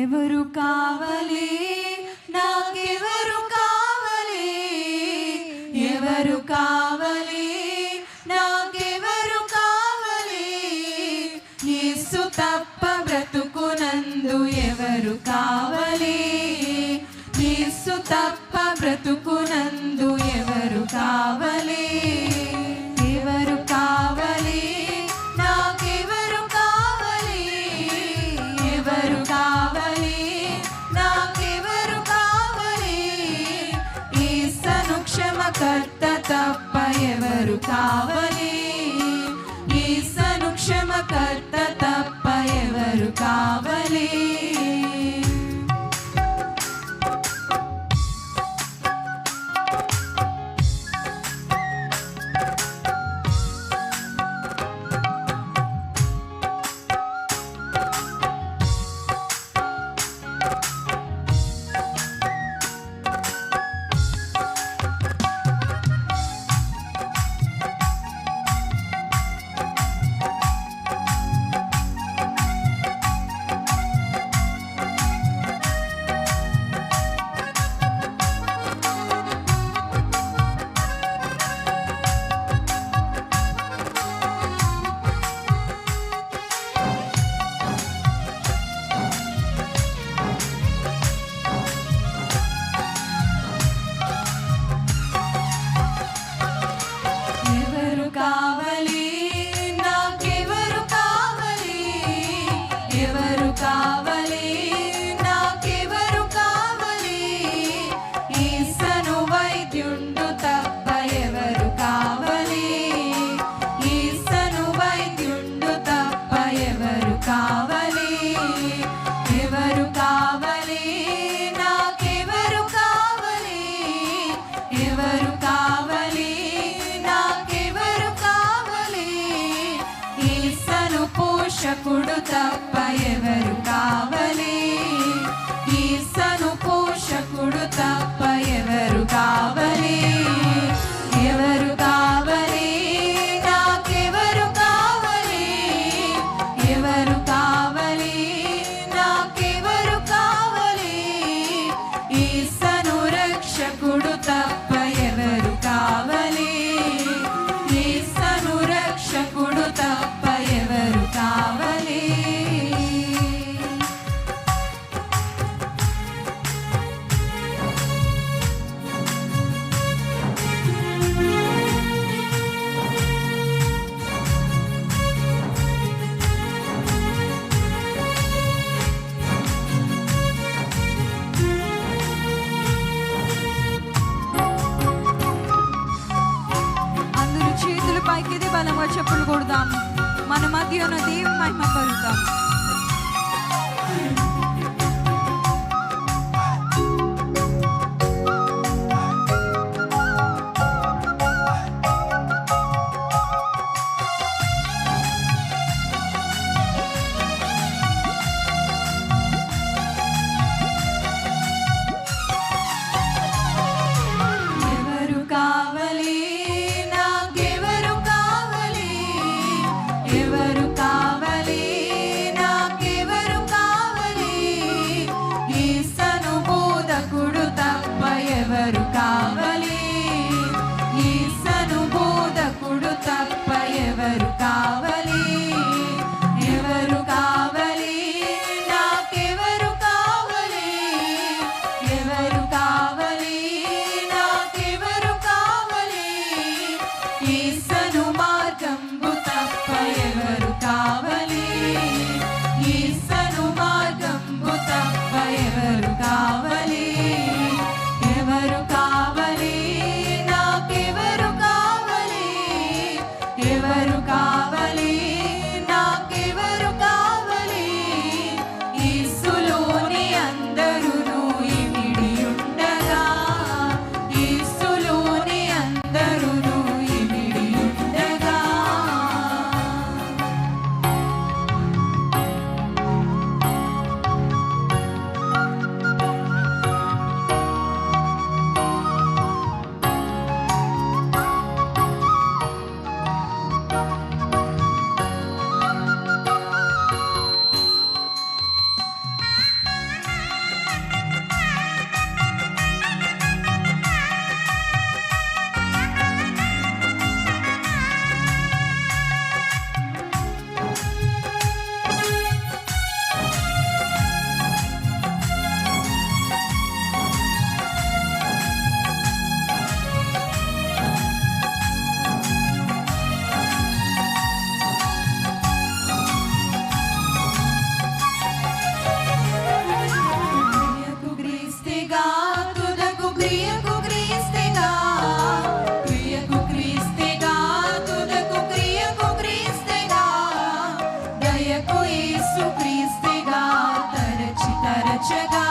ఎవరు కావాలి, నాకెవరు కావాలి, ఎవరు కావాలి, నాకెవరు కావాలి, యేసు తప్ప బ్రతుకునందు ఎవరు కావాలి, యేసు తప్ప బ్రతుకునందు ఎవరు కావాలి, ఎవరు కావాలి, నాకెవరు కావాలి, ఎవరు కావాలి, నాకెవరు కావాలి, యేసును క్షమకర్త తప్ప ఎవరు కావాలి, యేసును క్షమకర్త తప్ప ఎవరు కావాలి. పోషకుడు తప్ప ఎవరు కావాలి, యేసును పోషకుడు తప్ప ఎవరు కావాలి, ఎవరు కావాలి, నాకెవరు కావాలి, ఎవరు కావాలి, నాకెవరు కావాలి, యేసును రక్షకుడు తప్ప ఎవరు కావాలి, యేసును రక్షకుడు తప్ప ఎవరు కావాలి. అందరూ చేతులు పైకిది బలంగా చెప్పులు కొడదాం. మన మధ్య ఉన్న దేవుని మహిమ పలుకుదాం. ఎవరు కావాలి, నాకెవరు కావాలి, ఎవరు కావాలి, నాకెవరు కావాలి, తరచగా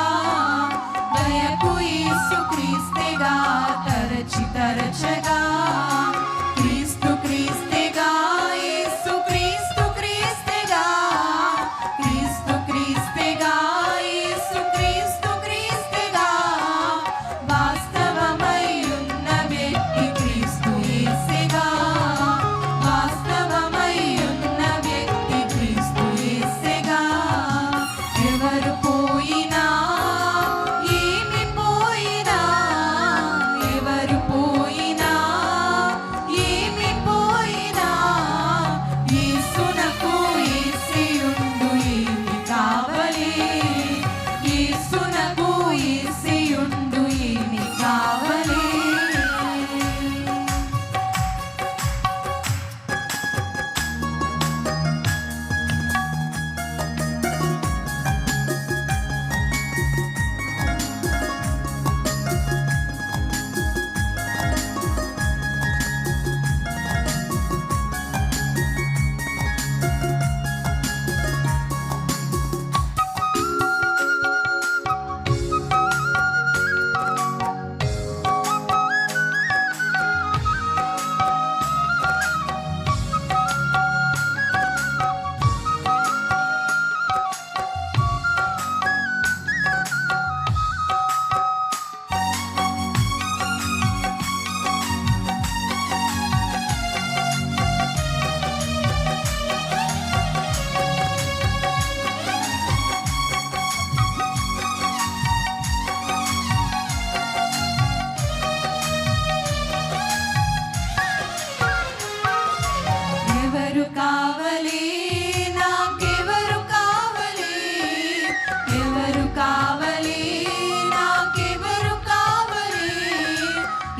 దయకు యేసు క్రీస్తేగా తరచగా క్రీస్తు క్రీస్తేగా యేసు క్రీస్తు క్రీస్తేగా క్రీస్తు క్రీస్తేగా యేసు క్రీస్తు క్రీస్తేగా వాస్తవమై ఉన్న వ్యక్తి క్రీస్తు యేసేగా వాస్తవమై ఉన్న వ్యక్తి క్రీస్తు యేసేగా ఎవరు పోయినా ఏమి పోయినా ఎవరు పోయినా ఏమి పోయినా యేసునకు యేసేయుండు ఏమి కావాలి యేసునకు యేసేయుండు ఏమి కావాలి ఎవరు కావాలి నాకెవరు కావాలి ఎవరు కావాలి నాకెవరు కావాలి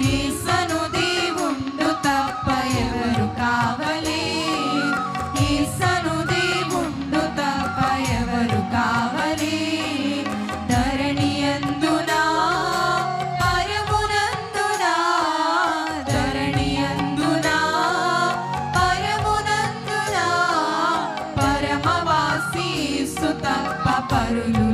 యేసను దేవుండు తప్ప ఎవరు కావాలి యేసను దేవుండు తప్ప ఎవరు కావాలి ధరణియందునా పరమునందునా ధరణియందునా పరమునందునా పరమవాసి యేసు తప్ప పరులు